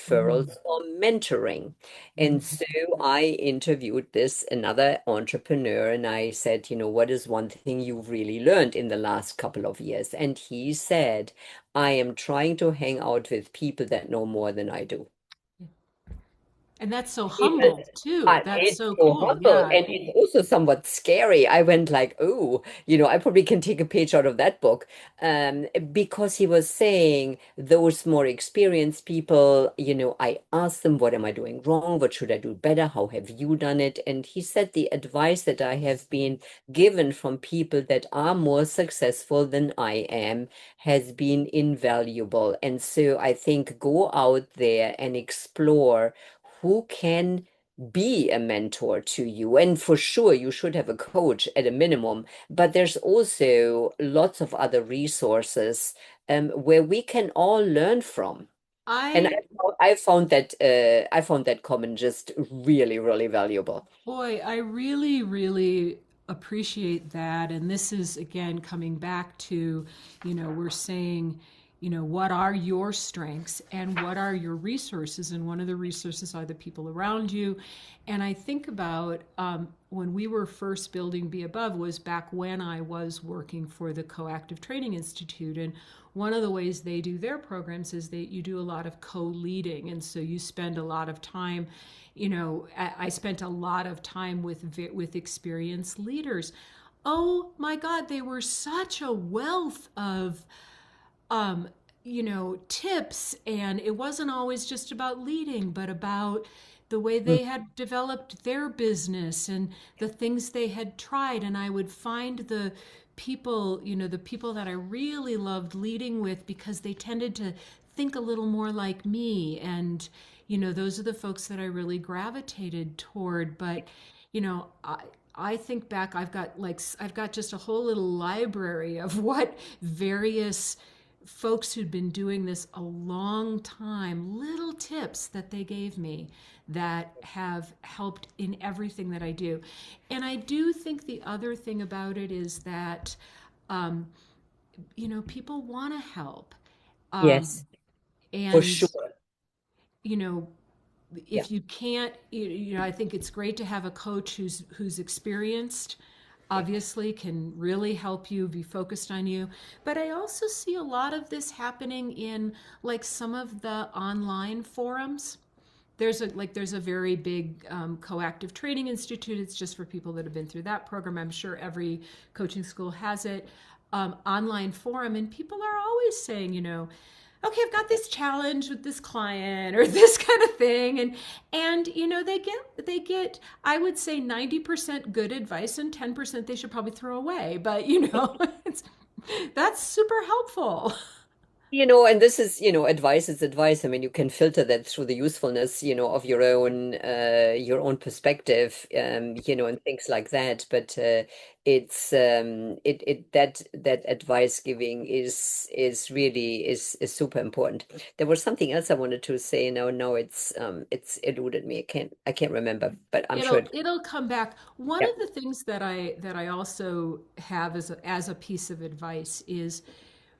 Mm. referrals, or mentoring? And so I interviewed this another entrepreneur and I said, what is one thing you've really learned in the last couple of years? And he said, I am trying to hang out with people that know more than I do. And that's so People, humble too. That's it's so so cool. humble Yeah. and it's also somewhat scary. I went like, oh, I probably can take a page out of that book. Because he was saying those more experienced people, I asked them, what am I doing wrong? What should I do better? How have you done it? And he said the advice that I have been given from people that are more successful than I am has been invaluable. And so I think go out there and explore who can be a mentor to you. And for sure, you should have a coach at a minimum, but there's also lots of other resources where we can all learn from. And I I found that comment just really, really valuable. Boy, I really, really appreciate that. And this is again coming back to, we're saying, what are your strengths and what are your resources? And one of the resources are the people around you. And I think about when we were first building Be Above was back when I was working for the Coactive Training Institute. And one of the ways they do their programs is that you do a lot of co-leading. And so you spend a lot of time, I spent a lot of time with experienced leaders. Oh my God, they were such a wealth of um, tips, and it wasn't always just about leading, but about the way Mm. they had developed their business and the things they had tried. And I would find the people that I really loved leading with because they tended to think a little more like me. And, those are the folks that I really gravitated toward. But, I think back, I've got just a whole little library of what various folks who'd been doing this a long time, little tips that they gave me that have helped in everything that I do. And I do think the other thing about it is that, um, people want to help. Um, Yes, for and, sure. you know, Yeah. if you can't, I think it's great to have a coach who's experienced, obviously can really help you be focused on you. But I also see a lot of this happening in like some of the online forums. There's a very big coactive training institute. It's just for people that have been through that program. I'm sure every coaching school has it. Online forum, and people are always saying, okay, I've got this challenge with this client or this kind of thing, and they get I would say 90% good advice and 10% they should probably throw away. But it's that's super helpful. And this is, advice is advice. I mean, you can filter that through the usefulness, of your own perspective, and things like that. But it's it that advice giving is really is super important. There was something else I wanted to say. Now it's eluded me. I can't remember, but I'm sure. It'll come back. One Yeah. of the things that I also have as a piece of advice is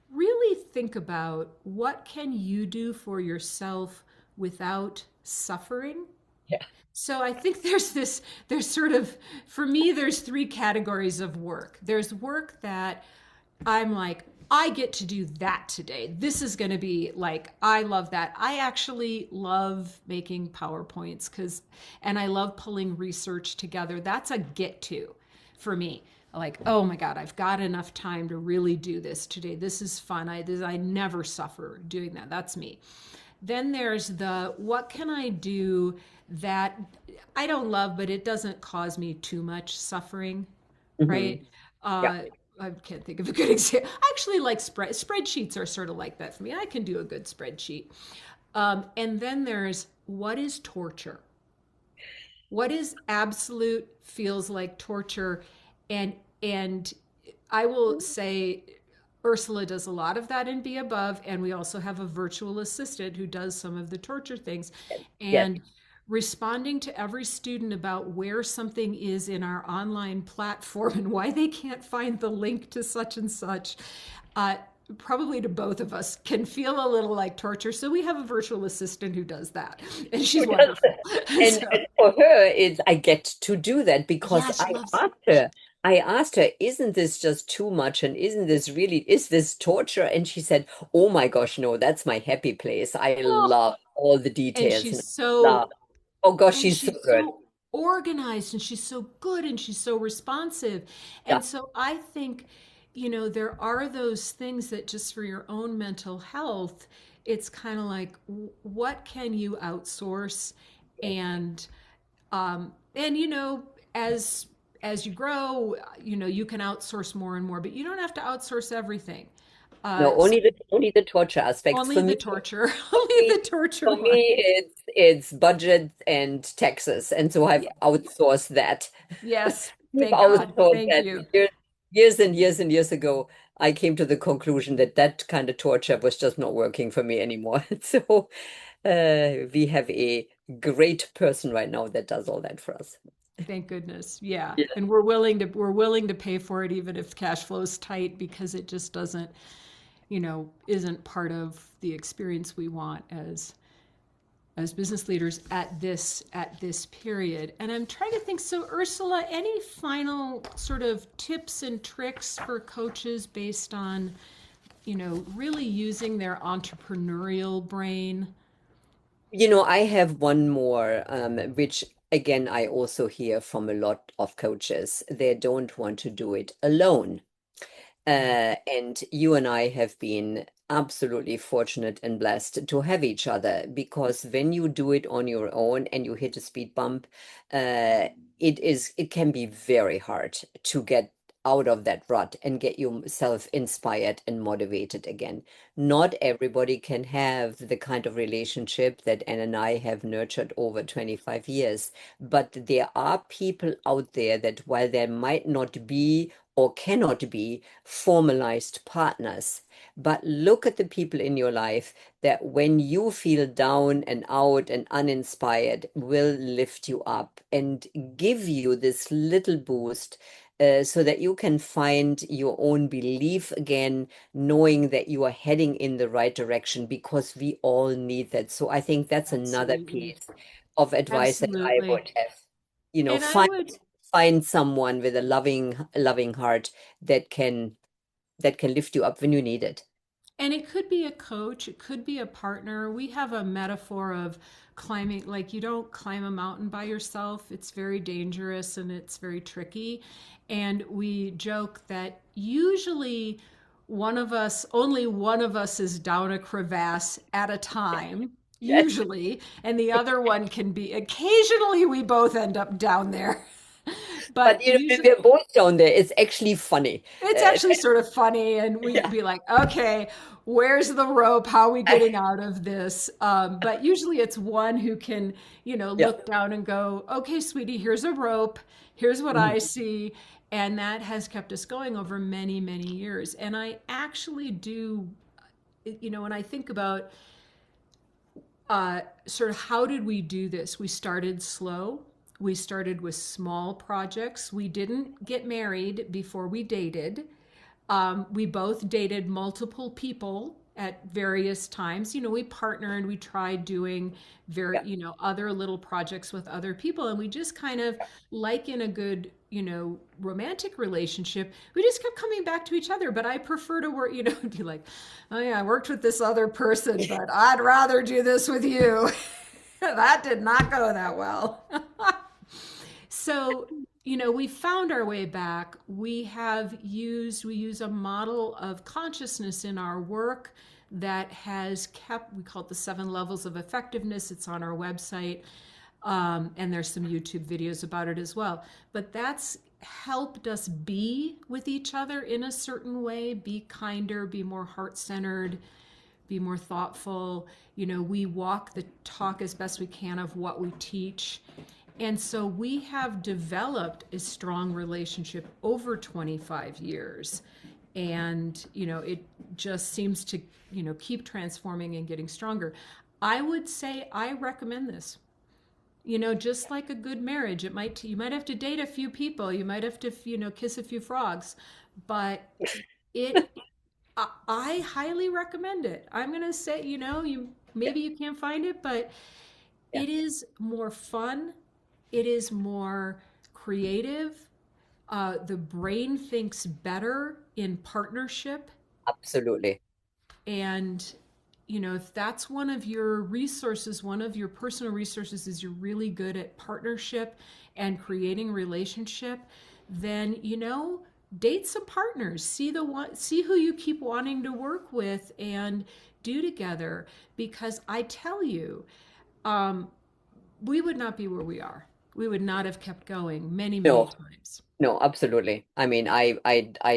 really think about what can you do for yourself without suffering. Yeah. So I think there's sort of, for me, there's three categories of work. There's work that I'm like, I get to do that today. This is going to be like, I love that. I actually love making PowerPoints and I love pulling research together. That's a get to for me. Like, oh my God, I've got enough time to really do this today. This is fun. I never suffer doing that. That's me. Then there's the what can I do that I don't love, but it doesn't cause me too much suffering, Hmm. right? Yeah. Uh, I can't think of a good example. I actually like spreadsheets are sort of like that for me. I can do a good spreadsheet. And then there's what is torture? What is absolute feels like torture? And I will say Ursula does a lot of that in Be Above, and we also have a virtual assistant who does some of the torture things. Yes. And responding to every student about where something is in our online platform and why they can't find the link to such and such, uh, probably to both of us, can feel a little like torture. So we have a virtual assistant who does that, and Who she's does wonderful. that? And So, for her, it's I get to do that yeah, because she loves. I asked her, isn't this just too much? And is this torture? And she said, oh my gosh, no, that's my happy place. I Oh, love all the and details and she's I love, so oh gosh, and she's so she's good. so organized and she's so good and she's so responsive. Yeah. And so I think, there are those things that just for your own mental health, it's kind of like what can you outsource, and as you grow, you can outsource more and more, but you don't have to outsource everything. No, So only the torture aspects. only For the me, torture, only the torture for one. me, it's budget and taxes. And so I've Yeah. outsourced that. Yes. We've Thank God. outsourced Thank that you. years and years and years ago. I came to the conclusion that that kind of torture was just not working for me anymore. So we have a great person right now that does all that for us. Thank goodness. Yeah. Yeah. And we're willing to pay for it even if cash flow is tight because it just doesn't, isn't part of the experience we want as business leaders at this period. And I'm trying to think, so Ursula, any final sort of tips and tricks for coaches based on, really using their entrepreneurial brain? I have one more, which again, I also hear from a lot of coaches. They don't want to do it alone. And you and I have been absolutely fortunate and blessed to have each other because when you do it on your own and you hit a speed bump, uh, it can be very hard to get out of that rut and get yourself inspired and motivated again. Not everybody can have the kind of relationship that Anne and I have nurtured over 25 years, but there are people out there that while there might not be or cannot be formalized partners. But look at the people in your life that when you feel down and out and uninspired, will lift you up and give you this little boost. So that you can find your own belief again, knowing that you are heading in the right direction because we all need that. So I think that's another Absolutely. piece of advice that I Absolutely. would have. And I would Find someone with a loving heart that can lift you up when you need it. And it could be a coach, it could be a partner. We have a metaphor of climbing, like you don't climb a mountain by yourself. It's very dangerous and it's very tricky. And we joke that usually only one of us is down a crevasse at a time, Yes. usually, and the other one can be, occasionally we both end up down there. But But when usually we're both down there, it's actually funny. it's actually sort of funny, and we'd Yeah. be like, okay, where's the rope? How are we getting out of this? But usually it's one who can, Yeah. look down and go, okay, sweetie, here's a rope. Here's what Mhm. I see. And that has kept us going over many, many years. And I actually do, when I think about sort of how did we do this? We started slow. We started with small projects. We didn't get married before we dated. We both dated multiple people at various times. We partnered, we tried doing Yeah. other little projects with other people. And we just kind of, like in a good, romantic relationship, we just kept coming back to each other. But I prefer to work, be like, oh yeah, I worked with this other person, but I'd rather do this with you. That did not go that well. So, we found our way back. We use a model of consciousness in our work that has kept, we call it the 7 levels of effectiveness. It's on our website. And there's some YouTube videos about it as well. But that's helped us be with each other in a certain way, be kinder, be more heart centered, be more thoughtful. We walk the talk as best we can of what we teach. And so we have developed a strong relationship over 25 years. And, it just seems to, keep transforming and getting stronger. I would say I recommend this. Just like a good marriage, you might have to date a few people, you might have to, kiss a few frogs, but it I highly recommend it. I'm going to say, you Yeah. maybe you can't find it, but Yeah. it is more fun. It is more creative. The brain thinks better in partnership. Absolutely. And, if that's one of your resources, one of your personal resources is you're really good at partnership and creating relationship, then, date some partners. See who you keep wanting to work with and do together. Because I tell you, um, we would not be where we are. We would not have kept going many, many No, times. no, absolutely. I mean, I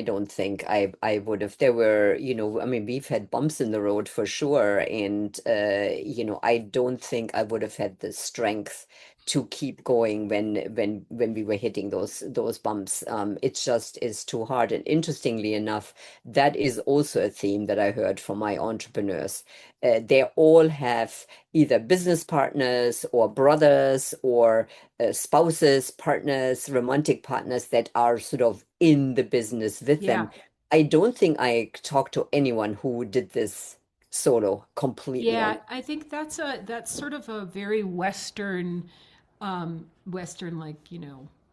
don't think I would have. There were, I mean, we've had bumps in the road for sure, and I don't think I would have had the strength to keep going when we were hitting those bumps. It just is too hard. And interestingly enough, that is also a theme that I heard from my entrepreneurs. They all have either business partners or brothers or spouses, partners, romantic partners that are sort of in the business with Yeah. them. I don't think I talked to anyone who did this solo completely on. Yeah, I think that's sort of a very Western, like,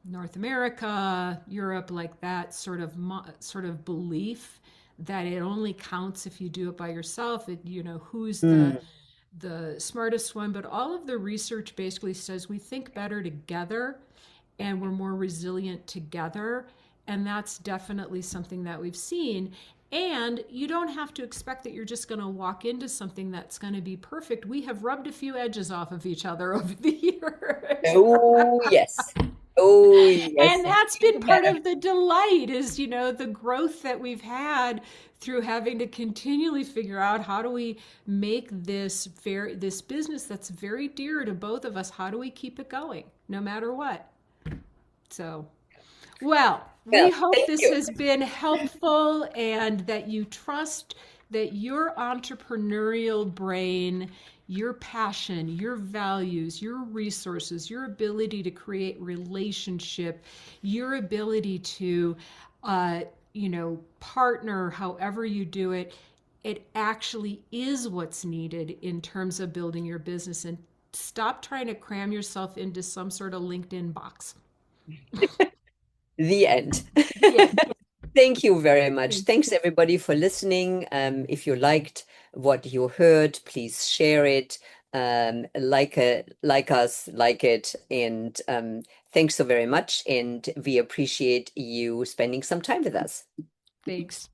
North America, Europe, like that sort of belief that it only counts if you do it by yourself. Who's Mm, the smartest one, but all of the research basically says we think better together and we're more resilient together. And that's definitely something that we've seen. And you don't have to expect that you're just going to walk into something that's going to be perfect. We have rubbed a few edges off of each other over the years. oh yes. Oh yes. And that's been part of the delight is, the growth that we've had through having to continually figure out how do we make this business that's very dear to both of us, how do we keep it going no matter what? So, well, we Well, hope thank this you. has been helpful and that you trust that your entrepreneurial brain, your passion, your values, your resources, your ability to create relationship, your ability to, partner however you do it, it actually is what's needed in terms of building your business. And stop trying to cram yourself into some sort of LinkedIn box. The end. The end. Thank you very much. Thanks. Thanks everybody for listening. If you liked what you heard, please share it. Like us, like it, and thanks so very much. And we appreciate you spending some time with us. Thanks.